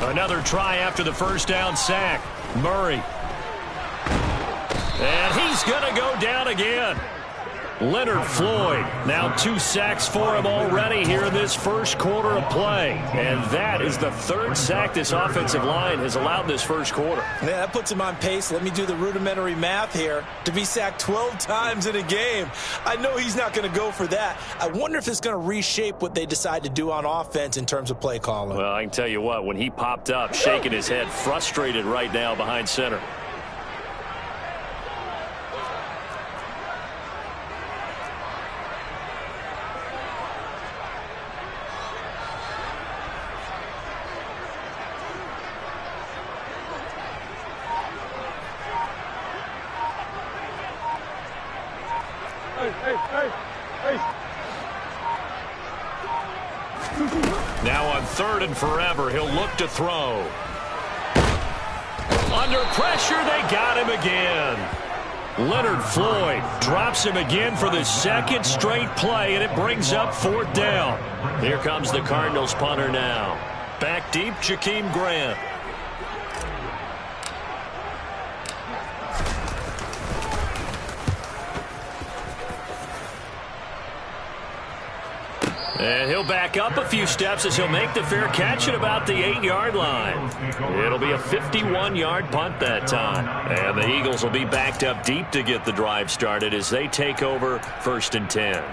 Another try after the first down sack. Murray. And he's going to go down again. Leonard Floyd, now 2 sacks for him already here in this first quarter of play. And that is the 3rd sack this offensive line has allowed this first quarter. Yeah, that puts him on pace. Let me do the rudimentary math here. To be sacked 12 times in a game. I know he's not going to go for that. I wonder if it's going to reshape what they decide to do on offense in terms of play calling. Well, I can tell you what, when he popped up, shaking his head, frustrated right now behind center. Now on 3rd and forever, he'll look to throw. Under pressure, they got him again. Leonard Floyd drops him again for the 2nd straight play, and it brings up 4th down. Here comes the Cardinals punter now. Back deep, Jakeem Grant. And he'll back up a few steps as he'll make the fair catch at about the 8-yard line. It'll be a 51-yard punt that time. And the Eagles will be backed up deep to get the drive started as they take over 1st and 10.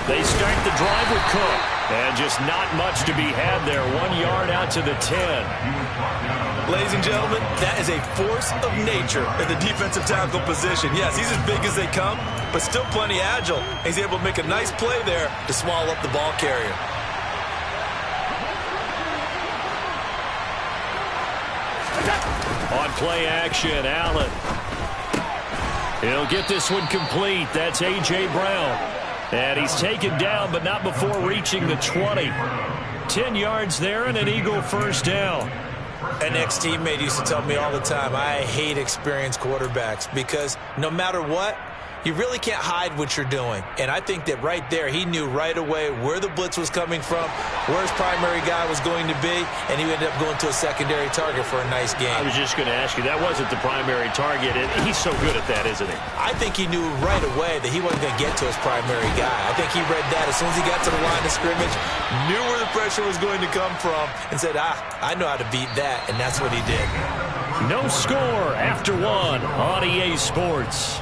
They start the drive with Cook. And just not much to be had there. 1 yard out to the 10. Ladies and gentlemen, that is a force of nature in the defensive tackle position. Yes, he's as big as they come, but still plenty agile. He's able to make a nice play there to swallow up the ball carrier. On play action, Allen. He'll get this one complete. That's A.J. Brown. And he's taken down, but not before reaching the 20. 10 yards there and an Eagle first down. An ex-teammate used to tell me all the time, I hate experienced quarterbacks because no matter what, you really can't hide what you're doing. And I think that right there, he knew right away where the blitz was coming from, where his primary guy was going to be, and he ended up going to a secondary target for a nice game. I was just going to ask you, that wasn't the primary target, and he's so good at that, isn't he? I think he knew right away that he wasn't going to get to his primary guy. I think he read that as soon as he got to the line of scrimmage, knew where the pressure was going to come from, and said, I know how to beat that, and that's what he did. No score after 1 on EA Sports.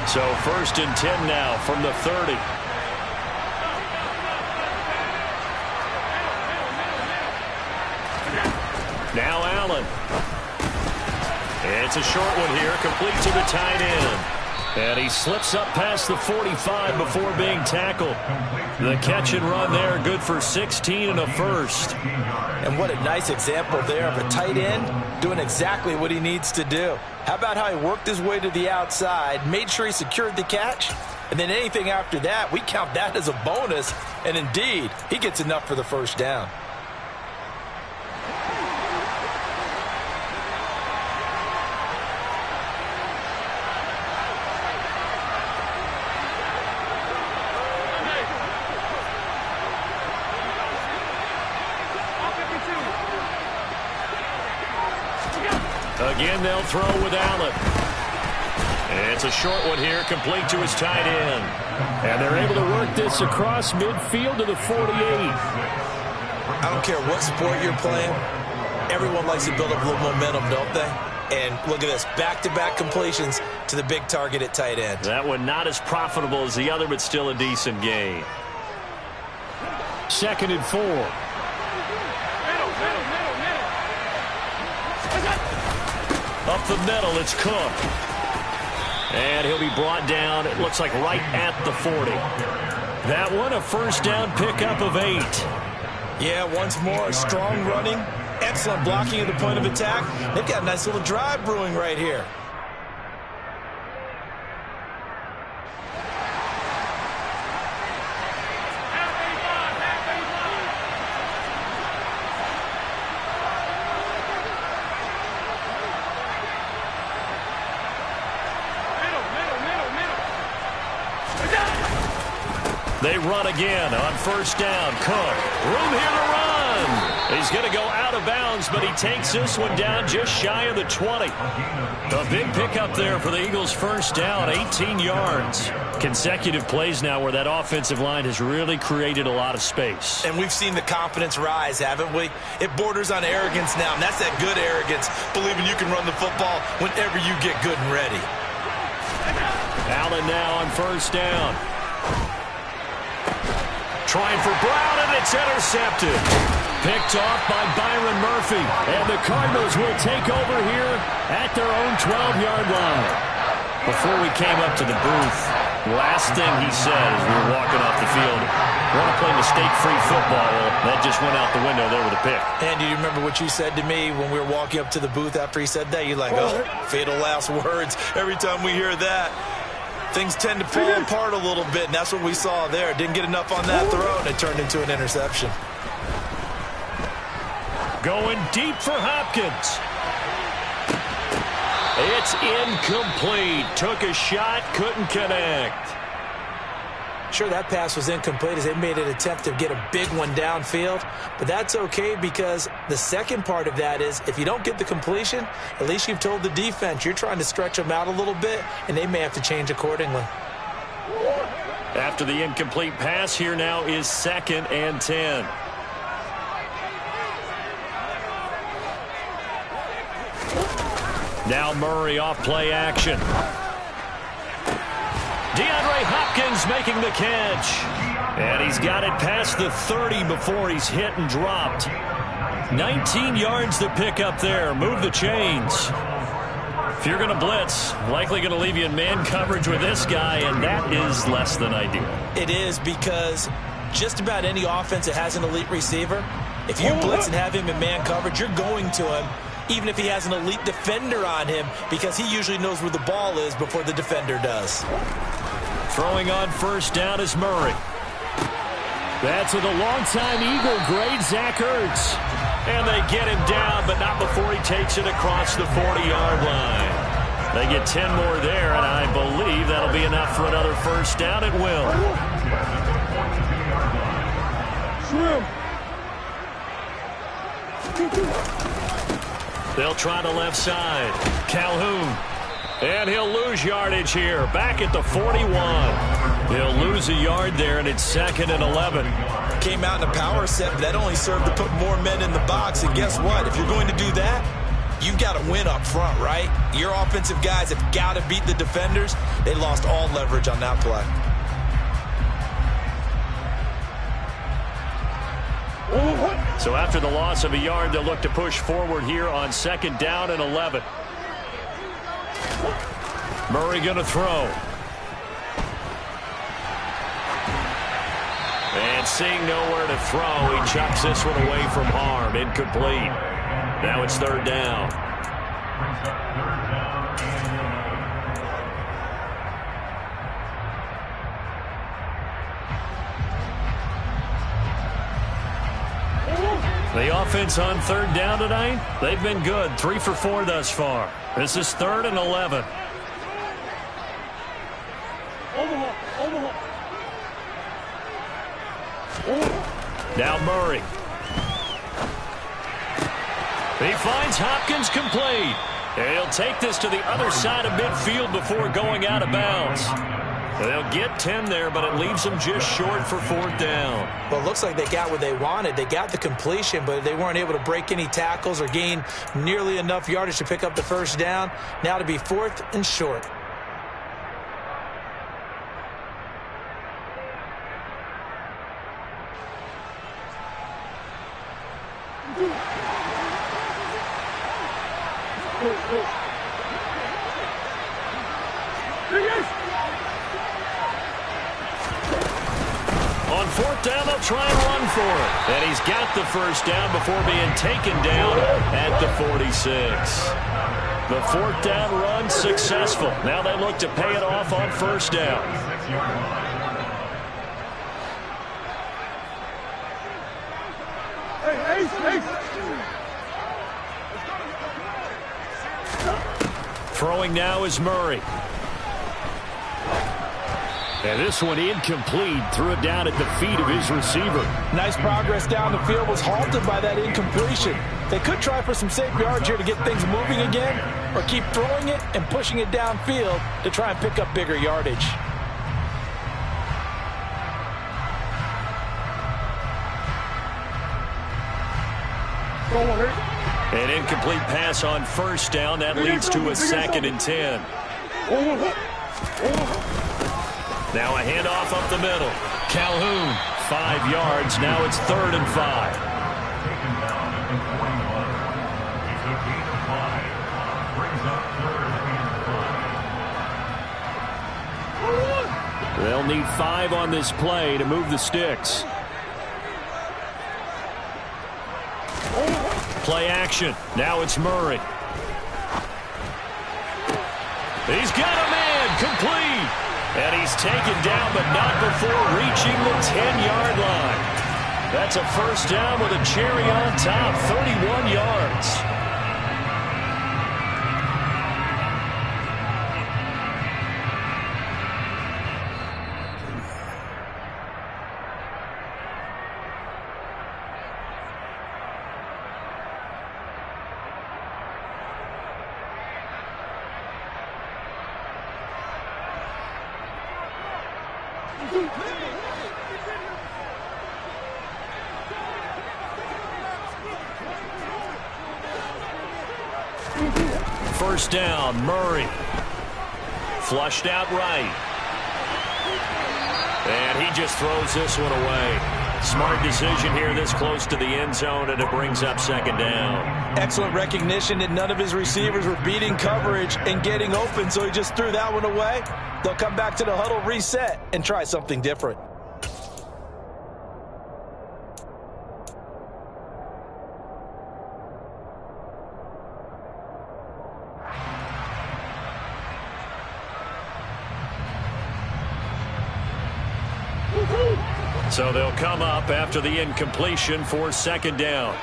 So 1st and 10 now from the 30. Now Allen. It's a short one here, complete to the tight end. And he slips up past the 45 before being tackled. The catch and run there, good for 16 and a first. And what a nice example there of a tight end doing exactly what he needs to do. How about how he worked his way to the outside, made sure he secured the catch, and then anything after that, we count that as a bonus. And indeed, he gets enough for the first down. Again, they'll throw with Allen. And it's a short one here, complete to his tight end. And they're able to work this across midfield to the 48. I don't care what sport you're playing. Everyone likes to build up a little momentum, don't they? And look at this, back-to-back completions to the big target at tight end. That one not as profitable as the other, but still a decent gain. 2nd and 4. Up the middle, it's Cook. And he'll be brought down, it looks like right at the 40. That one, a first down pickup of 8. Yeah, once more, strong running, excellent blocking at the point of attack. They've got a nice little drive brewing right here. They run again on first down. Cook, room here to run. He's going to go out of bounds, but he takes this one down just shy of the 20. A big pickup there for the Eagles' first down, 18 yards. Consecutive plays now where that offensive line has really created a lot of space. And we've seen the confidence rise, haven't we? It borders on arrogance now, and that's that good arrogance, believing you can run the football whenever you get good and ready. Allen now on first down. Trying for Brown, and it's intercepted. Picked off by Byron Murphy. And the Cardinals will take over here at their own 12-yard line. Before we came up to the booth, last thing he said as we were walking off the field, want to play mistake-free football. Well, that just went out the window there with a pick. And do you remember what you said to me when we were walking up to the booth after he said that? You're like, oh, fatal last words. Every time we hear that, things tend to fall apart a little bit, and that's what we saw there. Didn't get enough on that throw, and it turned into an interception. Going deep for Hopkins. It's incomplete. Took a shot, couldn't connect. Sure, that pass was incomplete as they made an attempt to get a big one downfield, but that's okay because the second part of that is if you don't get the completion, at least you've told the defense you're trying to stretch them out a little bit, and they may have to change accordingly. After the incomplete pass, here now is 2nd and 10. Now Murray off play action. DeAndre Hopkins making the catch. And he's got it past the 30 before he's hit and dropped. 19 yards to pick up there. Move the chains. If you're going to blitz, likely going to leave you in man coverage with this guy, and that is less than ideal. It is because just about any offense that has an elite receiver, if you blitz and have him in man coverage, you're going to him, even if he has an elite defender on him, because he usually knows where the ball is before the defender does. Throwing on first down is Murray. That's with a longtime Eagle grade, Zach Ertz. And they get him down, but not before he takes it across the 40-yard line. They get 10 more there, and I believe that'll be enough for another first down. It will. They'll try the left side. Calhoun. And he'll lose yardage here. Back at the 41. He'll lose a yard there, and it's 2nd and 11. Came out in a power set, but that only served to put more men in the box. And guess what? If you're going to do that, you've got to win up front, right? Your offensive guys have got to beat the defenders. They lost all leverage on that play. So after the loss of a yard, they'll look to push forward here on 2nd down and 11. Murray going to throw. And seeing nowhere to throw, he chucks this one away from harm. Incomplete. Now it's 3rd down. The offense on 3rd down tonight, they've been good. 3 for 4 thus far. This is 3rd and 11. Now Murray. He finds Hopkins complete. And he'll take this to the other side of midfield before going out of bounds. They'll get 10 there, but it leaves them just short for 4th down. Well, it looks like they got what they wanted. They got the completion, but they weren't able to break any tackles or gain nearly enough yardage to pick up the first down. Now to be 4th and short. On fourth down, they'll try and run for it. And he's got the first down before being taken down at the 46. The fourth down run successful. Now they look to pay it off on first down. Throwing now is Murray. And this one incomplete. Threw it down at the feet of his receiver. Nice progress down the field, was halted by that incompletion. They could try for some safe yards here to get things moving again, or keep throwing it and pushing it downfield to try and pick up bigger yardage. An incomplete pass on first down. That leads to a 2nd and 10. Now a handoff up the middle. Calhoun, 5 yards. Now it's 3rd and 5. They'll need 5 on this play to move the sticks. Play action. Now it's Murray. He's got a man. Complete. And he's taken down, but not before reaching the 10-yard line. That's a first down with a cherry on top, 31 yards. First down, Murray. Flushed out right. And he just throws this one away. Smart decision here this close to the end zone, and it brings up 2nd down. Excellent recognition that none of his receivers were beating coverage and getting open, so he just threw that one away. They'll come back to the huddle, reset, and try something different. So they'll come up after the incompletion for 2nd down.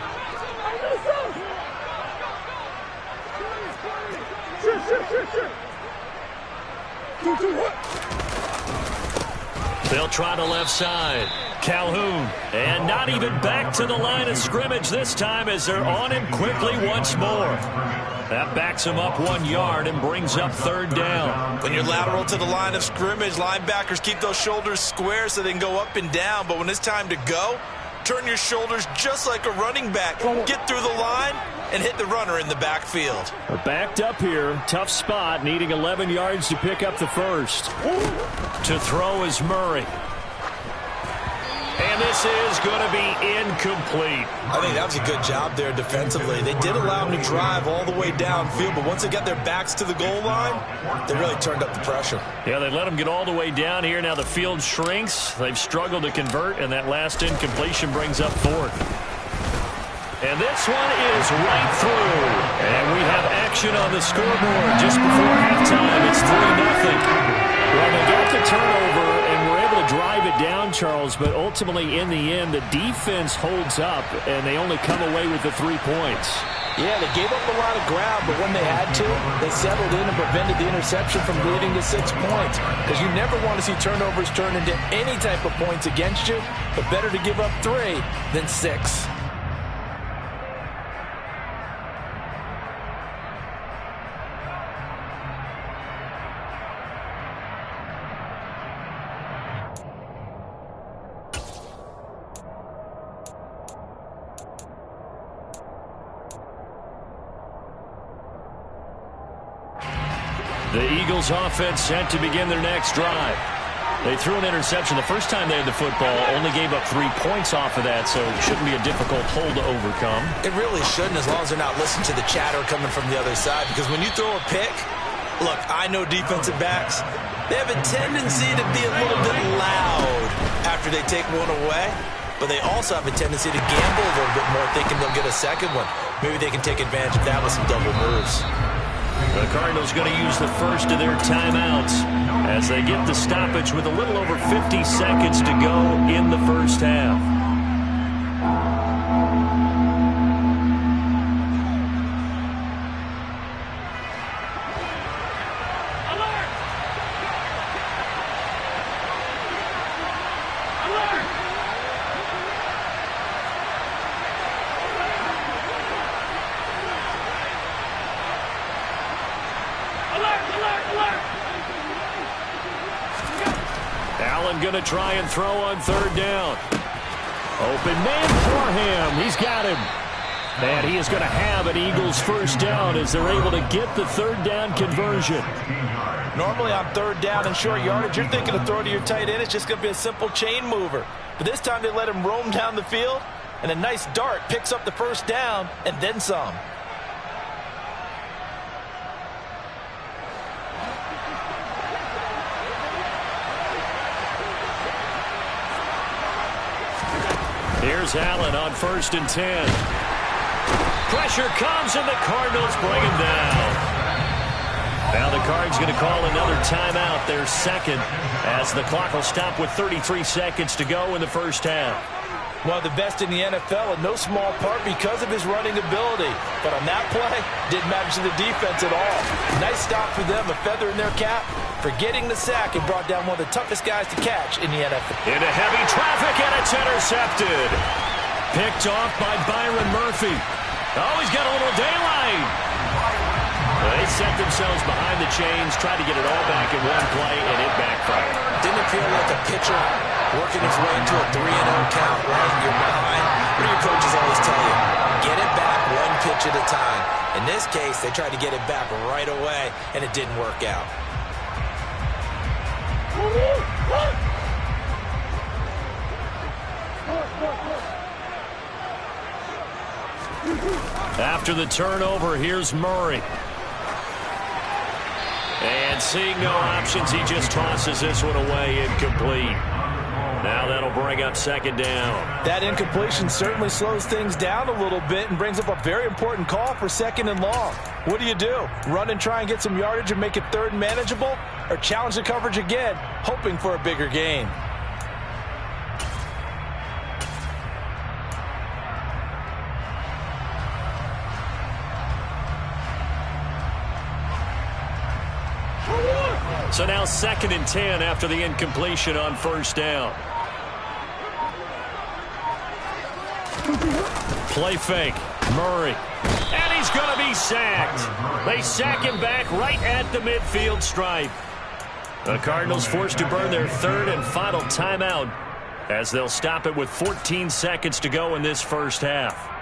They'll try the left side. Calhoun. And not even back to the line of scrimmage this time as they're on him quickly once more. That backs him up 1 yard and brings up 3rd down. When you're lateral to the line of scrimmage, linebackers keep those shoulders square so they can go up and down. But when it's time to go, turn your shoulders just like a running back. Get through the line and hit the runner in the backfield. We're backed up here. Tough spot, needing 11 yards to pick up the first. To throw is Murray. And this is going to be incomplete. I think that was a good job there defensively. They did allow him to drive all the way downfield, but once they got their backs to the goal line, they really turned up the pressure. Yeah, they let him get all the way down here. Now the field shrinks. They've struggled to convert, and that last incompletion brings up 4th. And this one is right through. And we have action on the scoreboard just before halftime. It's 3-0. Well, they got the turnover, and were able to drive it down, Charles, but ultimately in the end, the defense holds up, and they only come away with the 3 points. Yeah, they gave up a lot of ground, but when they had to, they settled in and prevented the interception from leading to 6 points. Because you never want to see turnovers turn into any type of points against you, but better to give up 3 than 6. The Eagles offense set to begin their next drive. They threw an interception the first time they had the football, only gave up 3 points off of that, so it shouldn't be a difficult hole to overcome. It really shouldn't, as long as they're not listening to the chatter coming from the other side, because when you throw a pick, look, I know defensive backs, they have a tendency to be a little bit loud after they take one away, but they also have a tendency to gamble a little bit more, thinking they'll get a second one. Maybe they can take advantage of that with some double moves. The Cardinals going to use the first of their timeouts as they get the stoppage with a little over 50 seconds to go in the first half. Allen going to try and throw on third down. Open man for him. He's got him. And he is going to have an Eagles first down as they're able to get the third down conversion. Normally on third down and short yardage, you're thinking to throw to your tight end. It's just going to be a simple chain mover. But this time they let him roam down the field, and a nice dart picks up the first down and then some. Here's Allen on 1st and 10. Pressure comes, and the Cardinals bring him down. Now the Cards going to call another timeout, their second, as the clock will stop with 33 seconds to go in the first half. One of the best in the NFL, in no small part because of his running ability. But on that play, didn't matter to the defense at all. Nice stop for them, a feather in their cap for getting the sack and brought down one of the toughest guys to catch in the NFL. Into heavy traffic, and it's intercepted. Picked off by Byron Murphy. Oh, he's got a little daylight. They set themselves behind the chains, tried to get it all back in one play, and it backfired. Didn't it feel like a pitcher working his way into a 3-0 count right in your behind? What do your coaches always tell you? Get it back one pitch at a time. In this case, they tried to get it back right away, and it didn't work out. After the turnover, here's Murray. And seeing no options, he just tosses this one away, incomplete. Now that'll bring up second down. That incompletion certainly slows things down a little bit and brings up a very important call for 2nd and long. What do? Run and try and get some yardage and make it third and manageable? Or challenge the coverage again, hoping for a bigger gain? So now 2nd and 10 after the incompletion on first down. Play fake. Murray. And he's going to be sacked. They sack him back right at the midfield stripe. The Cardinals forced to burn their third and final timeout as they'll stop it with 14 seconds to go in this first half.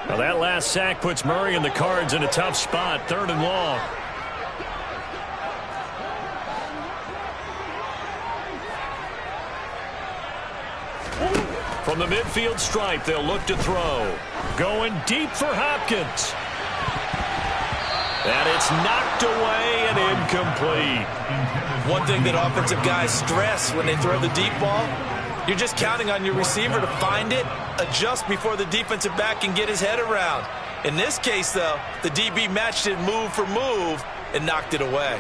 Now that last sack puts Murray and the Cards in a tough spot, 3rd and long. From the midfield stripe, they'll look to throw. Going deep for Hopkins. And it's knocked away and incomplete. One thing that offensive guys stress when they throw the deep ball, you're just counting on your receiver to find it, adjust before the defensive back can get his head around. In this case, though, the DB matched it move for move and knocked it away.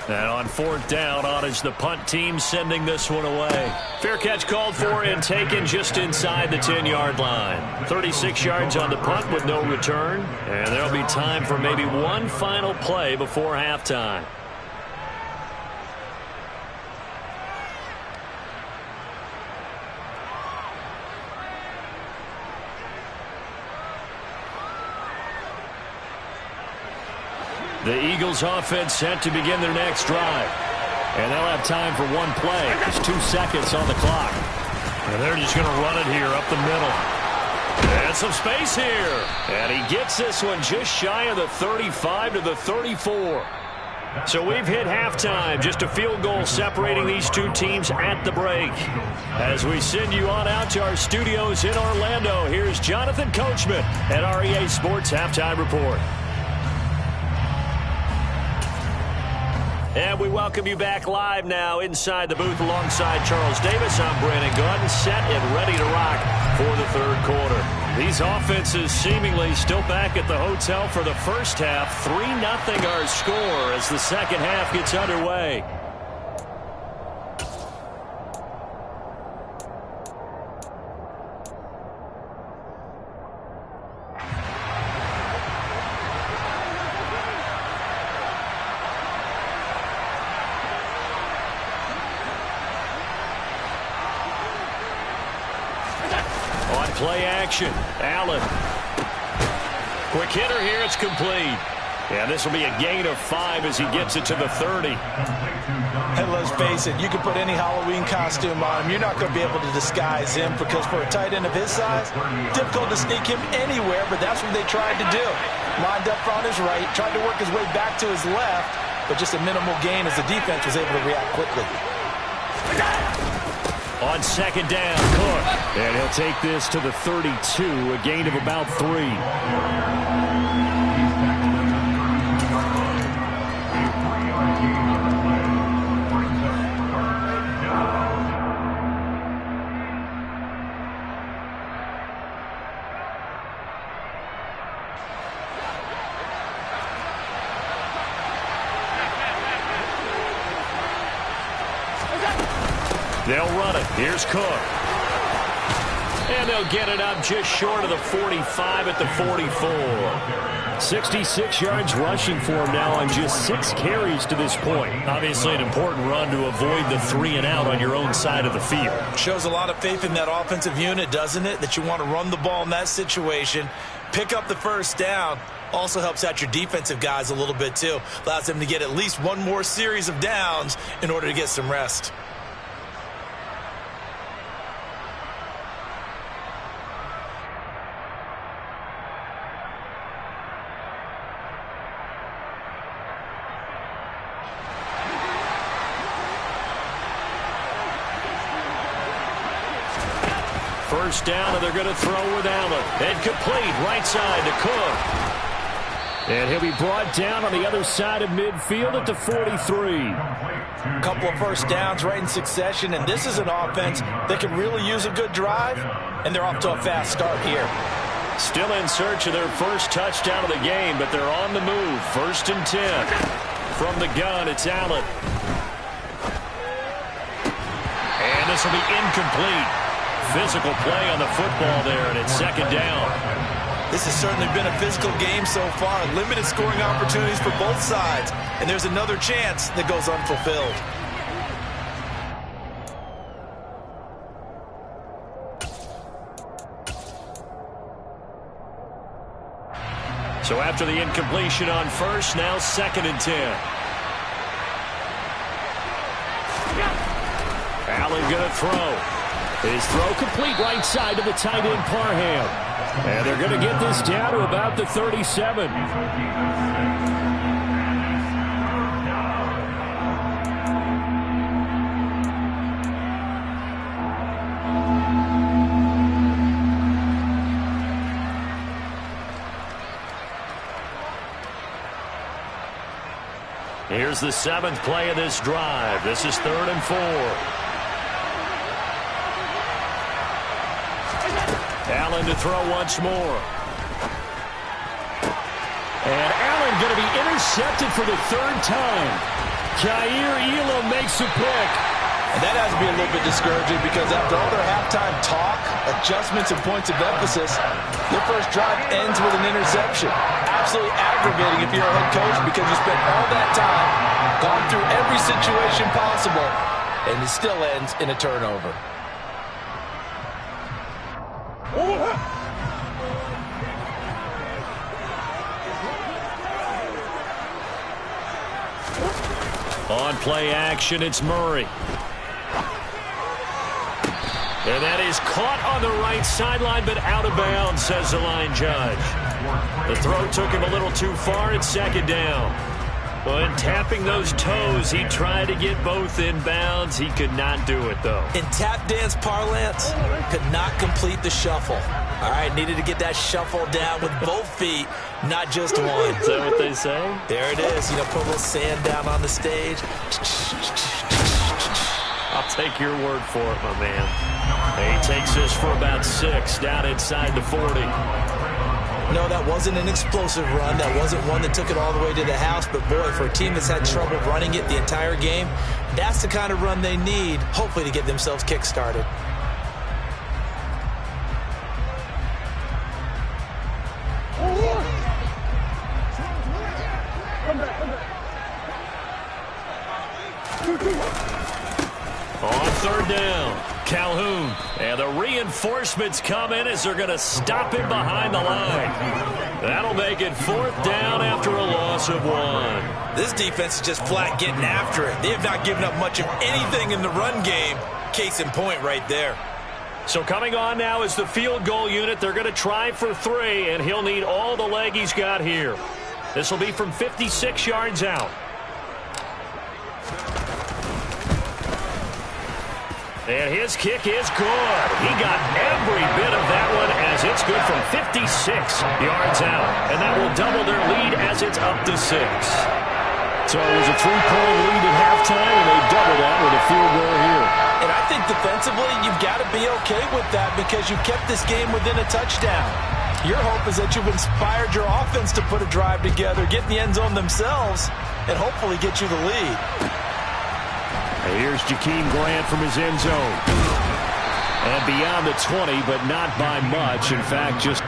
And on 4th down, on is the punt team sending this one away. Fair catch called for and taken just inside the 10-yard line. 36 yards on the punt with no return. And there'll be time for maybe one final play before halftime. The Eagles offense set to begin their next drive. And they'll have time for one play. There's 2 seconds on the clock. And they're just going to run it here up the middle. And some space here. And he gets this one just shy of the 35 to the 34. So we've hit halftime. Just a field goal separating these two teams at the break. As we send you on out to our studios in Orlando, here's Jonathan Coachman at REA Sports Halftime Report. And we welcome you back live now inside the booth alongside Charles Davis. I'm Brandon Gaudin, set and ready to rock for the third quarter. These offenses seemingly still back at the hotel for the first half. 3-0 our score as the second half gets underway. Play action. Allen. Quick hitter here. It's complete. And this will be a gain of 5 as he gets it to the 30. Hey, let's face it. You can put any Halloween costume on him. You're not going to be able to disguise him because for a tight end of his size, difficult to sneak him anywhere, but that's what they tried to do. Lined up on his right, tried to work his way back to his left, but just a minimal gain as the defense was able to react quickly. On second down, Cook. And he'll take this to the 32, a gain of about 3. They'll run it. Here's Cook. And they'll get it up just short of the 45 at the 44. 66 yards rushing for him now on just 6 carries to this point. Obviously an important run to avoid the 3 and out on your own side of the field. Shows a lot of faith in that offensive unit, doesn't it? That you want to run the ball in that situation. Pick up the first down. Also helps out your defensive guys a little bit too. Allows them to get at least one more series of downs in order to get some rest. First down, and they're going to throw with Allen. And complete, right side to Cook. And he'll be brought down on the other side of midfield at the 43. A couple of first downs right in succession, and this is an offense that can really use a good drive, and they're off to a fast start here. Still in search of their first touchdown of the game, but they're on the move. First and 10. From the gun, it's Allen. And this will be incomplete. Physical play on the football there, and it's second down. This has certainly been a physical game so far. Limited scoring opportunities for both sides. And there's another chance that goes unfulfilled. So after the incompletion on first, now second and 10. Allen going to throw. His throw complete right side to the tight end Parham. And they're going to get this down to about the 37. Here's the 7th play of this drive. This is 3rd and 4. Allen to throw once more. And Allen going to be intercepted for the 3rd time. Kaiir Elam makes a pick. And that has to be a little bit discouraging because after all their halftime talk, adjustments, and points of emphasis, their first drive ends with an interception. Absolutely aggravating if you're a head coach because you spent all that time, gone through every situation possible, and it still ends in a turnover. On play action, it's Murray. And that is caught on the right sideline, but out of bounds, says the line judge. The throw took him a little too far. It's second down. When tapping those toes, he tried to get both in bounds. He could not do it, though. In tap dance parlance, could not complete the shuffle. All right, needed to get that shuffle down with both feet, not just one. Is that what they say? There it is. You know, put a little sand down on the stage. I'll take your word for it, my man. He takes this for about 6 down inside the 40. No, that wasn't an explosive run. That wasn't one that took it all the way to the house. But, boy, for a team that's had trouble running it the entire game, that's the kind of run they need, hopefully, to get themselves kick-started. On third down, Calhoun. And the reinforcements come in as they're going to stop him behind the line. That'll make it 4th down after a loss of 1. This defense is just flat getting after it. They have not given up much of anything in the run game. Case in point right there. So coming on now is the field goal unit. They're going to try for 3, and he'll need all the leg he's got here. This will be from 56 yards out. And his kick is good. He got every bit of that one as it's good from 56 yards out. And that will double their lead as it's up to 6. So it was a 3-point lead at halftime, and they double that with a field goal here. And I think defensively, you've got to be okay with that because you kept this game within a touchdown. Your hope is that you've inspired your offense to put a drive together, get in the end zone themselves, and hopefully get you the lead. Here's Jakeem Grant from his end zone. And beyond the 20, but not by much. In fact, just...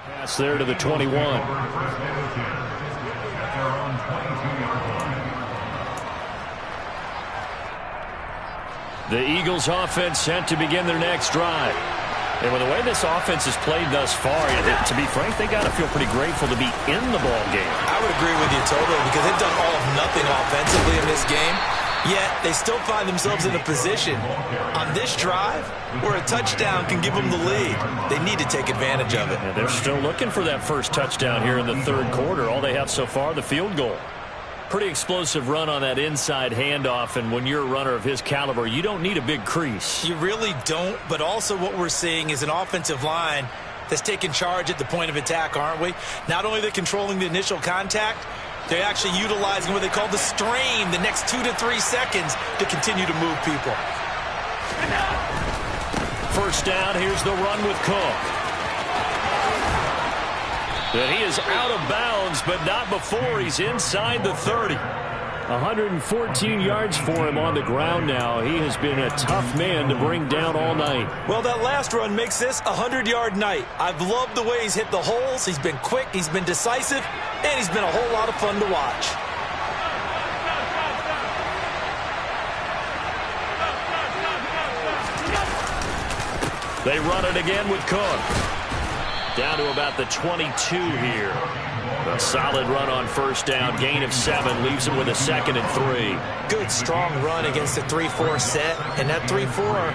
Pass there to the 21. The Eagles offense set to begin their next drive. And with the way this offense has played thus far, to be frank, they got to feel pretty grateful to be in the ball game. I would agree with you totally because they've done all of nothing offensively in this game. Yet they still find themselves in a position on this drive where a touchdown can give them the lead. They need to take advantage of it. And they're still looking for that first touchdown here in the third quarter. All they have so far, the field goal. Pretty explosive run on that inside handoff, and when you're a runner of his caliber, you don't need a big crease. You really don't, but also what we're seeing is an offensive line that's taking charge at the point of attack, aren't we? Not only are they controlling the initial contact, they're actually utilizing what they call the strain the next 2 to 3 seconds to continue to move people. First down, here's the run with Cook. And he is out of bounds, but not before he's inside the 30. 114 yards for him on the ground now. He has been a tough man to bring down all night. Well, that last run makes this a 100-yard night. I've loved the way he's hit the holes. He's been quick, he's been decisive, and he's been a whole lot of fun to watch. They run it again with Cook. Down to about the 22 here. A solid run on first down. Gain of 7 leaves him with a 2nd and 3. Good, strong run against the 3-4 set. And that 3-4,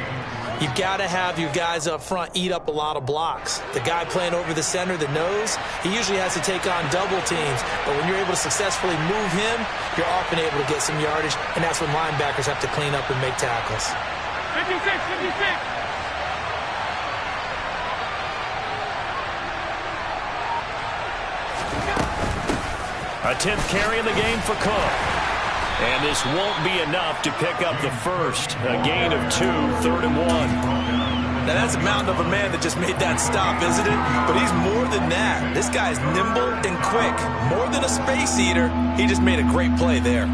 You've got to have your guys up front eat up a lot of blocks. The guy playing over the center, the nose, he usually has to take on double teams. But when you're able to successfully move him, you're often able to get some yardage, and that's when linebackers have to clean up and make tackles. 56. A 10th carry in the game for Cook. And this won't be enough to pick up the first. A gain of 2, 3rd and 1. Now, that's a mountain of a man that just made that stop, isn't it? But he's more than that. This guy's nimble and quick. More than a space eater. He just made a great play there.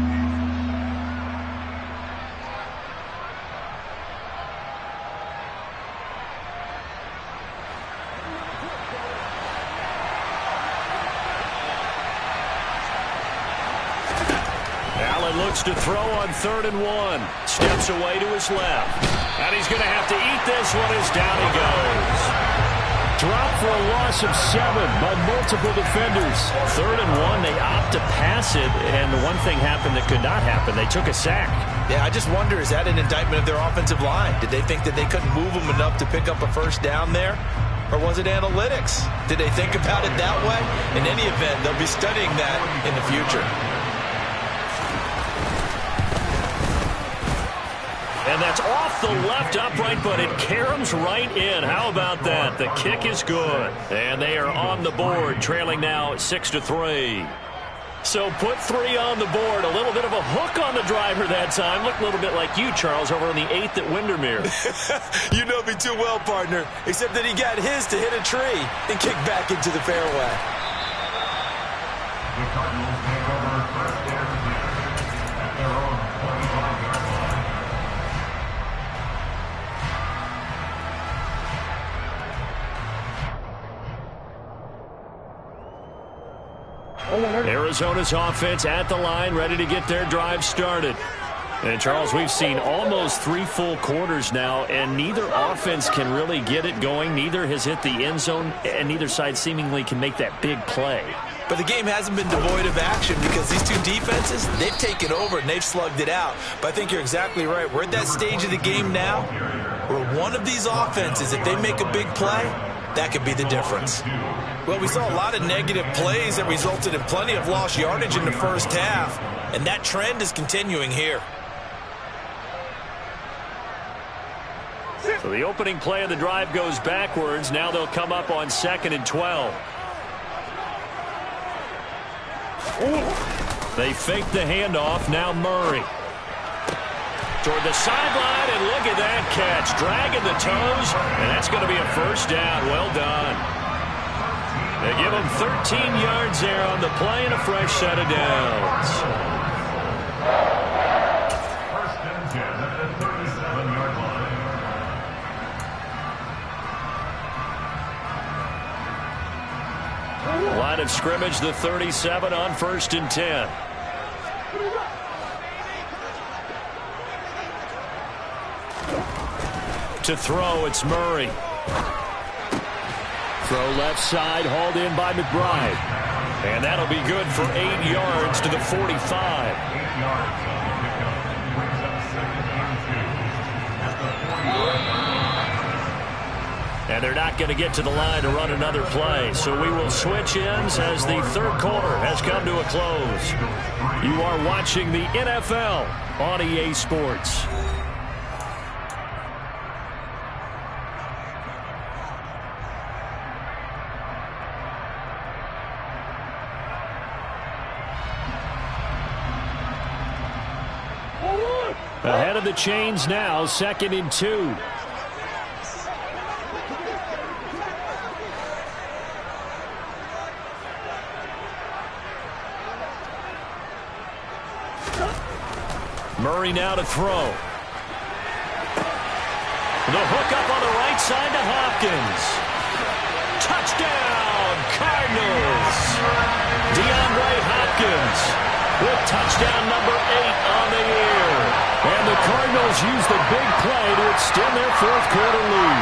Looks to throw on 3rd and 1. Steps away to his left. And he's going to have to eat this one as down he goes. Drop for a loss of 7 by multiple defenders. 3rd and 1, they opt to pass it, and the one thing happened that could not happen. They took a sack. Yeah, I just wonder, is that an indictment of their offensive line? Did they think that they couldn't move them enough to pick up a first down there? Or was it analytics? Did they think about it that way? In any event, they'll be studying that in the future. And that's off the left upright, but it caroms right in. How about that? The kick is good. And they are on the board, trailing now 6-3. So put 3 on the board. A little bit of a hook on the driver that time. Looked a little bit like you, Charles, over on the 8th at Windermere. You know me too well, partner. Except that he got his to hit a tree and kick back into the fairway. The Cardinals take over 1st and 10 at their own 25-yard line. Arizona's offense at the line, ready to get their drive started. And, Charles, we've seen almost 3 full quarters now, and neither offense can really get it going. Neither has hit the end zone, and neither side seemingly can make that big play. But the game hasn't been devoid of action because these two defenses, they've taken over and they've slugged it out. But I think you're exactly right. We're at that stage of the game now where one of these offenses, if they make a big play, that could be the difference. Well, we saw a lot of negative plays that resulted in plenty of lost yardage in the first half, and that trend is continuing here. So the opening play of the drive goes backwards. Now they'll come up on 2nd and 12. They fake the handoff. Now Murray. Toward the sideline, and look at that catch. Dragging the toes, and that's going to be a first down. Well done. They give him 13 yards there on the play and a fresh set of downs. 1st and 10 at the 37-yard line. Line of scrimmage, the 37 on 1st and 10. To throw, it's Murray. Throw left side, hauled in by McBride. And that'll be good for 8 yards to the 45. 8 yards on the pickup. Brings up 2nd and 2 at the 40-yard line. And they're not going to get to the line to run another play. So we will switch ends as the 3rd quarter has come to a close. You are watching the NFL on EA Sports. Ahead of the chains now, 2nd and 2. Murray now to throw. The hook up on the right side to Hopkins. Touchdown, Cardinals. DeAndre Hopkins with touchdown number 8 on the year. And the Cardinals use the big play to extend their 4th quarter lead.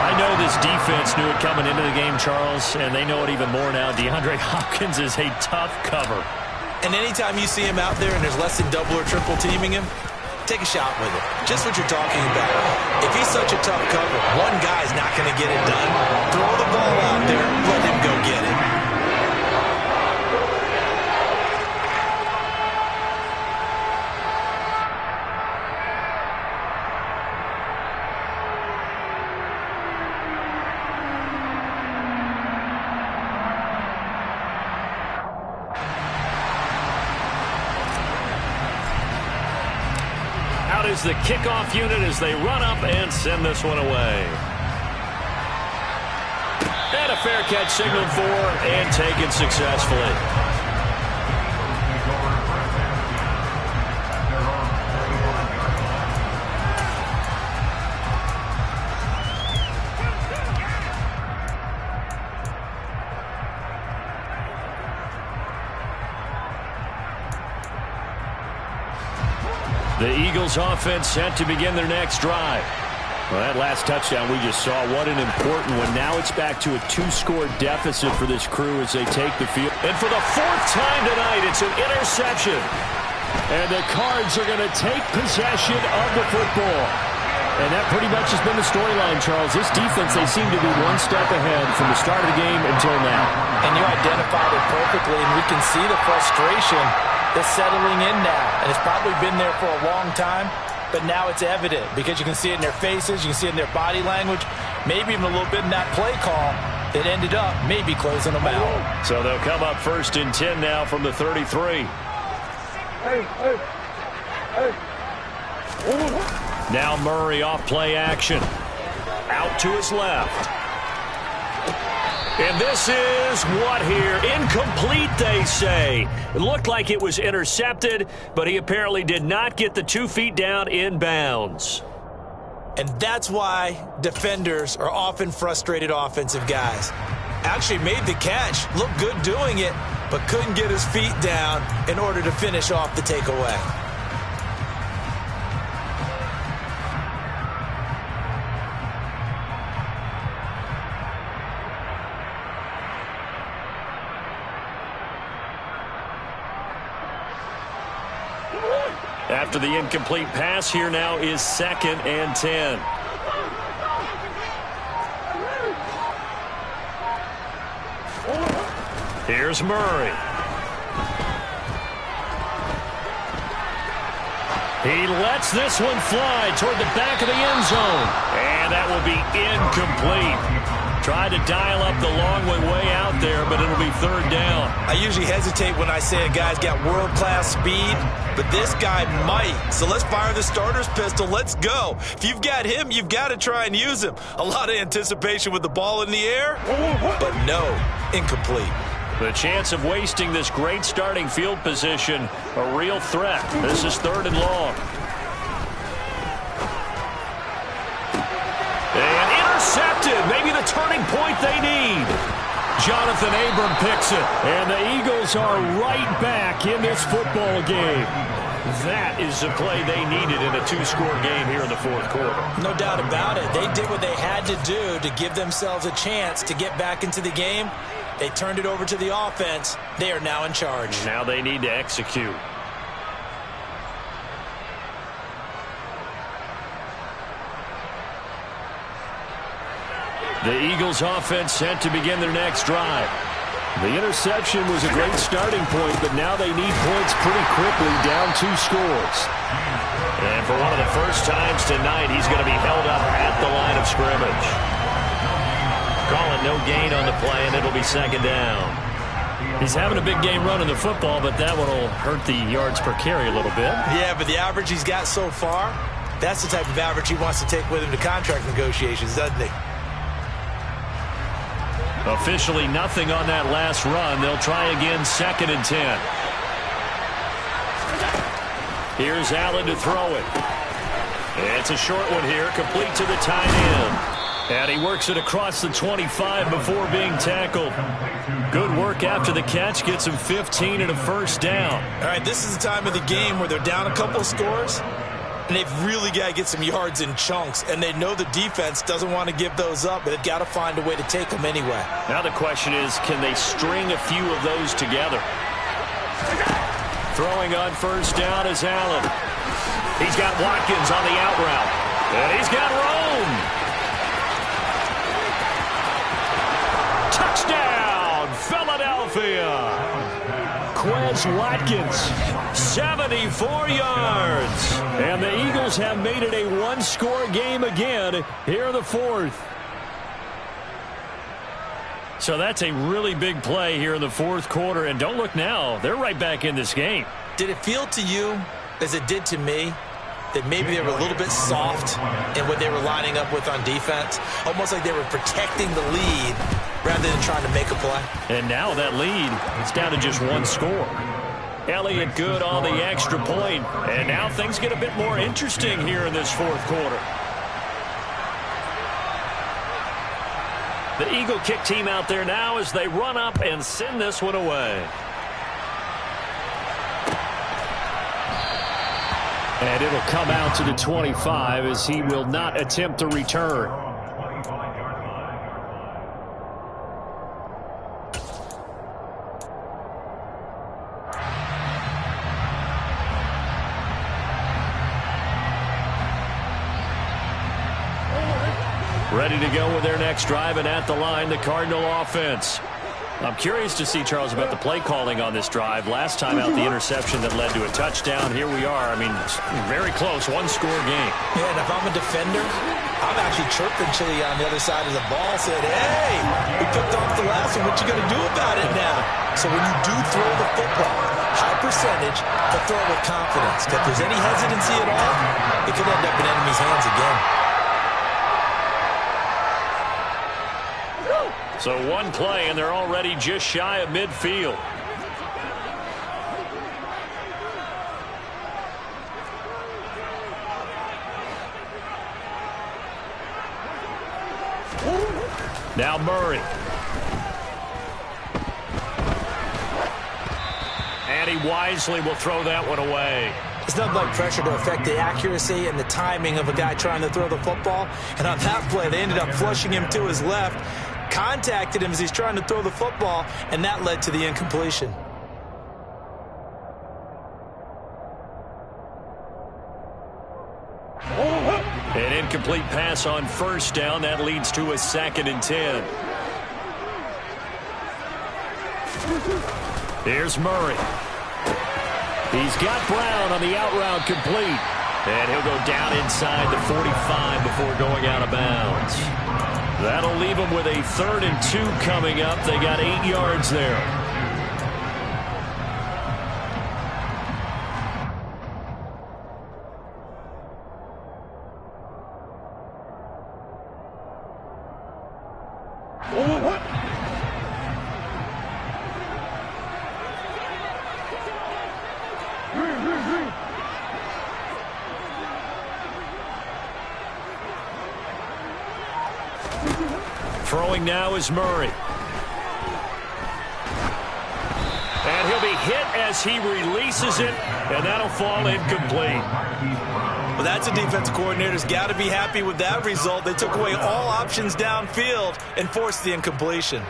I know this defense knew it coming into the game, Charles, and they know it even more now. DeAndre Hopkins is a tough cover. And anytime you see him out there and there's less than double or triple teaming him, take a shot with it. Just what you're talking about. If he's such a tough cover, one guy's not going to get it done. Throw the ball out there, let him go get it. Is the kickoff unit as they run up and send this one away. And a fair catch signaled for and taken successfully. The Eagles offense set to begin their next drive. Well, that last touchdown we just saw, what an important one. Now it's back to a 2-score deficit for this crew as they take the field. And for the 4th time tonight, it's an interception. And the Cards are going to take possession of the football. And that pretty much has been the storyline, Charles. This defense, they seem to be one step ahead from the start of the game until now. And you identified it perfectly, and we can see the frustration that's settling in now. And it's probably been there for a long time, but now it's evident because you can see it in their faces, you can see it in their body language, maybe even a little bit in that play call that ended up maybe closing them out. So they'll come up 1st and 10 now from the 33. Now Murray off play action. Out to his left. And this is what here? Incomplete, they say. It looked like it was intercepted, but he apparently did not get the 2 feet down in bounds. And that's why defenders are often frustrated offensive guys. Actually made the catch, looked good doing it, but couldn't get his feet down in order to finish off the takeaway. After the incomplete pass, here now is 2nd and 10. Here's Murray. He lets this one fly toward the back of the end zone. And that will be incomplete. Tried to dial up the long way out there, but it'll be 3rd down. I usually hesitate when I say a guy's got world-class speed, but this guy might. So let's fire the starter's pistol. Let's go. If you've got him, you've got to try and use him. A lot of anticipation with the ball in the air, but no, incomplete. The chance of wasting this great starting field position, a real threat. This is 3rd and long. And intercepted. Maybe the turning point they need. Jonathan Abram picks it. And the Eagles are right back in this football game. That is the play they needed in a 2-score game here in the 4th quarter. No doubt about it. They did what they had to do to give themselves a chance to get back into the game. They turned it over to the offense. They are now in charge. Now they need to execute. The Eagles offense set to begin their next drive. The interception was a great starting point, but now they need points pretty quickly, down 2 scores. And for one of the first times tonight, he's going to be held up at the line of scrimmage. Call it no gain on the play, and it'll be 2nd down. He's having a big game running the football, but that one will hurt the yards per carry a little bit. Yeah, but the average he's got so far, that's the type of average he wants to take with him to contract negotiations, doesn't he? Officially nothing on that last run. They'll try again, 2nd and 10. Here's Allen to throw it. It's a short one here, complete to the tight end. And he works it across the 25 before being tackled. Good work after the catch, gets him 15 and a 1st down. All right, this is the time of the game where they're down a couple of scores, and they've really got to get some yards in chunks, and they know the defense doesn't want to give those up, but they've got to find a way to take them anyway. Now the question is, can they string a few of those together? Throwing on 1st down is Allen. He's got Watkins on the out route. And he's got Rome. Touchdown, Philadelphia. Quez Watkins, 74 yards. And the Eagles have made it a one-score game again here in the fourth. So that's a really big play here in the fourth quarter. And don't look now, they're right back in this game. Did it feel to you, as it did to me, that maybe they were a little bit soft in what they were lining up with on defense? Almost like they were protecting the lead rather than trying to make a play. And now that lead is down to just one score. Elliott good on the extra point. And now things get a bit more interesting here in this fourth quarter. The Eagle kick team out there now as they run up and send this one away. And it'll come out to the 25 as he will not attempt to return. Ready to go with their next drive, and at the line, the Cardinal offense. I'm curious to see, Charles, about the play calling on this drive. Last time out, the interception that led to a touchdown. Here we are. I mean, very close, one-score game. Yeah, and if I'm a defender, I'm actually chirping Chili on the other side of the ball, saying, hey, we picked off the last one. What you going to do about it now? So when you do throw the football, high percentage, but throw it with confidence. If there's any hesitancy at all, it could end up in enemy's hands again. So one play, and they're already just shy of midfield. Now Murray. And he wisely will throw that one away. It's nothing like pressure to affect the accuracy and the timing of a guy trying to throw the football. And on that play, they ended up flushing him to his left. Contacted him as he's trying to throw the football, and that led to the incompletion. An incomplete pass on first down. That leads to a 2nd and 10. Here's Murray. He's got Brown on the out route complete. And he'll go down inside the 45 before going out of bounds. That'll leave them with a 3rd and 2 coming up. They got 8 yards there. Throwing now is Murray. And he'll be hit as he releases it, and that'll fall incomplete. Well, that's a defensive coordinator's got to be happy with that result. They took away all options downfield and forced the incompletion.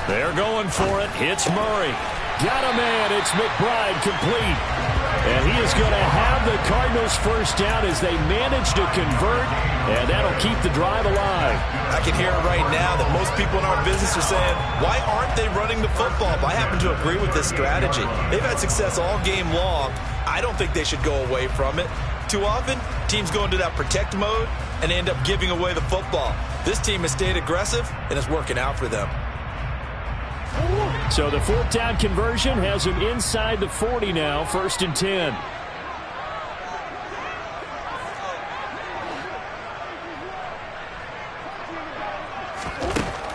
They're going for it. It's Murray. Got a man. It's McBride complete. And he is going to have the Cardinals first down as they manage to convert, and that'll keep the drive alive. I can hear it right now that most people in our business are saying, why aren't they running the football? But I happen to agree with this strategy. They've had success all game long. I don't think they should go away from it. Too often, teams go into that protect mode, and they end up giving away the football. This team has stayed aggressive, and it's working out for them. So the 4th down conversion has him inside the 40 now, 1st and 10.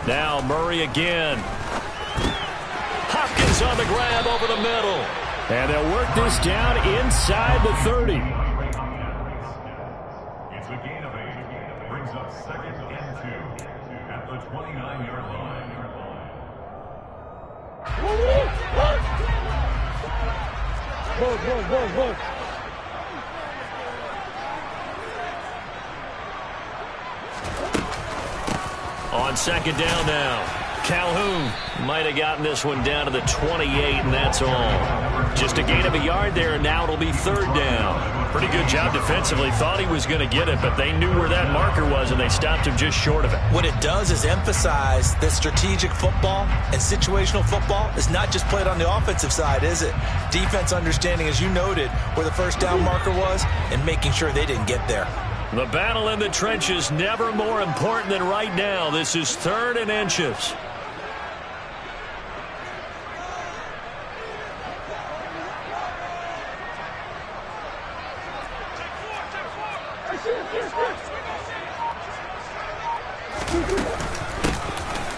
Now Murray again. Hopkins on the grab over the middle. And they'll work this down inside the 30. It's a gain of 8. Brings up 2nd and 2 at the 29-yard line. On 2nd down now. Calhoun might have gotten this one down to the 28, and that's all. Just a gain of a yard there, and now it'll be 3rd down. Pretty good job defensively. Thought he was going to get it, but they knew where that marker was, and they stopped him just short of it. What it does is emphasize that strategic football and situational football is not just played on the offensive side, is it? Defense understanding, as you noted, where the 1st down marker was and making sure they didn't get there. The battle in the trenches never more important than right now. This is 3rd and inches.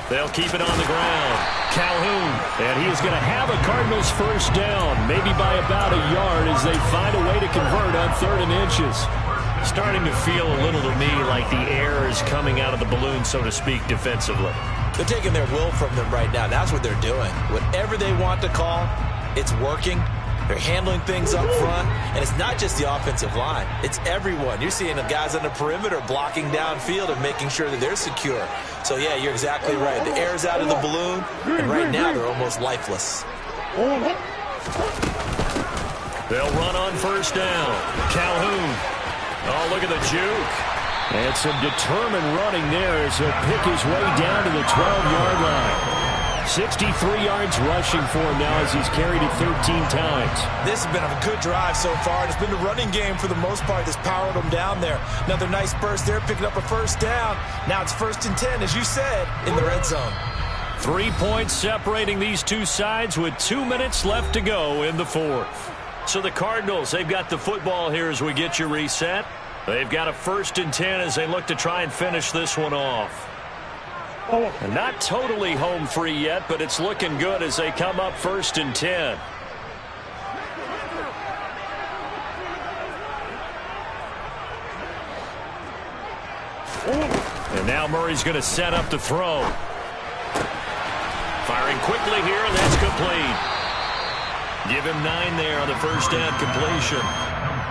They'll keep it on the ground. Calhoun, and he is going to have a Cardinals 1st down, maybe by about a yard as they find a way to convert on 3rd and inches. Starting to feel a little to me like the air is coming out of the balloon, so to speak, defensively. They're taking their will from them right now. That's what they're doing. Whatever they want to call, it's working. They're handling things up front, and it's not just the offensive line. It's everyone. You're seeing the guys on the perimeter blocking downfield and making sure that they're secure. So, yeah, you're exactly right. The air's out of the balloon, and right now they're almost lifeless. They'll run on 1st down. Calhoun. Oh, look at the juke. And some determined running there as he'll pick his way down to the 12-yard line. 63 yards rushing for him now as he's carried it 13 times. This has been a good drive so far. It's been the running game for the most part that's powered them down there. Another nice burst there, picking up a 1st down. Now it's 1st and 10, as you said, in the red zone. 3 points separating these two sides with 2 minutes left to go in the 4th. So the Cardinals, they've got the football here as we get you reset. They've got a 1st and 10 as they look to try and finish this one off. And not totally home free yet, but it's looking good as they come up 1st and 10. And now Murray's going to set up to throw. Firing quickly here, and that's complete. Give him 9 there on the 1st down completion.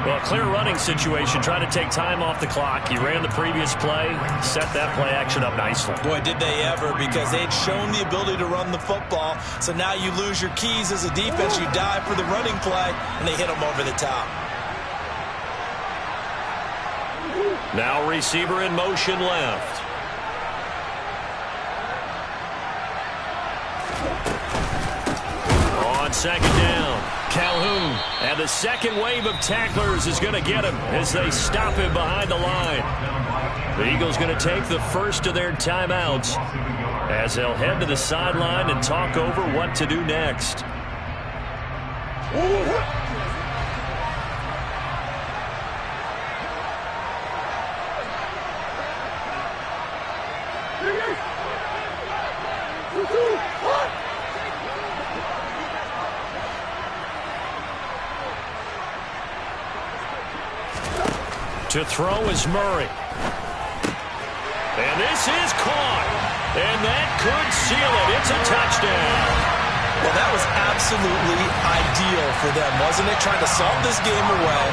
Well, clear running situation, trying to take time off the clock. He ran the previous play, set that play action up nicely. Boy, did they ever, because they'd shown the ability to run the football. So now you lose your keys as a defense. You dive for the running play, and they hit them over the top. Now receiver in motion left. On 2nd down, Calhoun. And the second wave of tacklers is going to get him as they stop him behind the line. The Eagles going to take the first of their timeouts as they'll head to the sideline and talk over what to do next. To throw is Murray. And this is caught. And that could seal it. It's a touchdown. Well, that was absolutely ideal for them, wasn't it? Trying to solve this game away.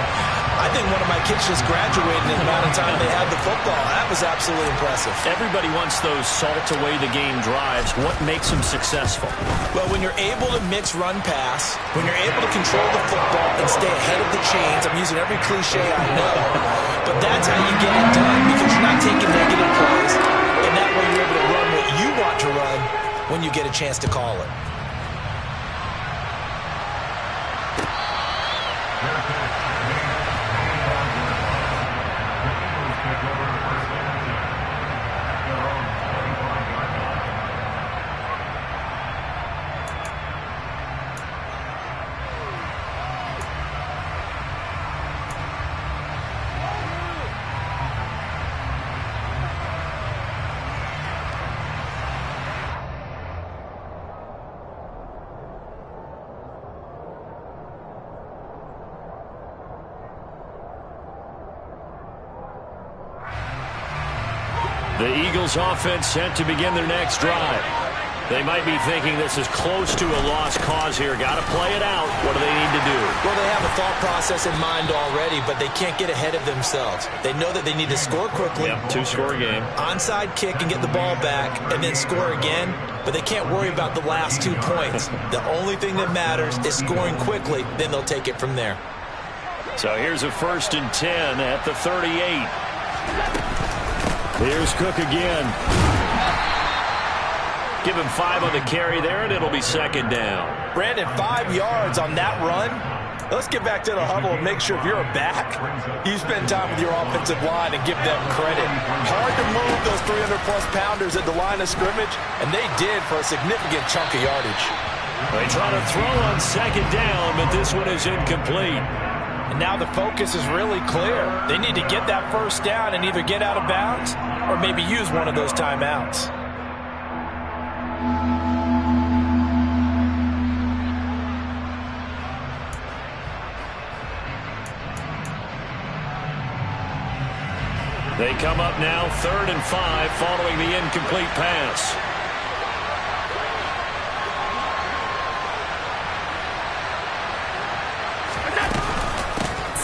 I think one of my kids just graduated in the amount of time they had the football. That was absolutely impressive. Everybody wants those salt-away-the-game drives. What makes them successful? Well, when you're able to mix run-pass, when you're able to control the football and stay ahead of the chains, I'm using every cliche I know, but that's how you get it done because you're not taking negative plays, and that way you're able to run what you want to run when you get a chance to call it. The Eagles offense set to begin their next drive. They might be thinking this is close to a lost cause here. Got to play it out. What do they need to do? Well, they have a thought process in mind already, but they can't get ahead of themselves. They know that they need to score quickly. Yep, two-score game. Onside kick and get the ball back and then score again, but they can't worry about the last 2 points. The only thing that matters is scoring quickly, then they'll take it from there. So here's a 1st and 10 at the 38. Here's Cook again. Give him 5 on the carry there, and it'll be 2nd down. Brandon, 5 yards on that run. Let's get back to the huddle and make sure if you're a back, you spend time with your offensive line and give them credit. Hard to move those 300-plus pounders at the line of scrimmage, and they did for a significant chunk of yardage. They try to throw on 2nd down, but this one is incomplete. And now the focus is really clear. They need to get that 1st down and either get out of bounds or maybe use one of those timeouts. They come up now 3rd and 5 following the incomplete pass.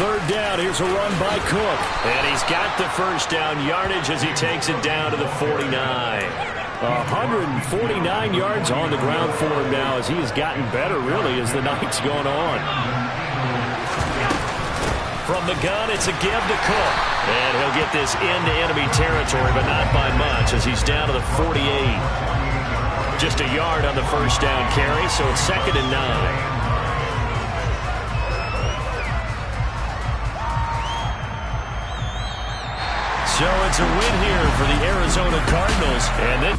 Third down. Here's a run by Cook. And he's got the 1st down yardage as he takes it down to the 49. 149 yards on the ground for him now as he has gotten better, really, as the night's gone on. From the gun, it's a give to Cook. And he'll get this into enemy territory, but not by much as he's down to the 48. Just a yard on the 1st down carry, so it's 2nd and 9. So it's a win here for the Arizona Cardinals. And then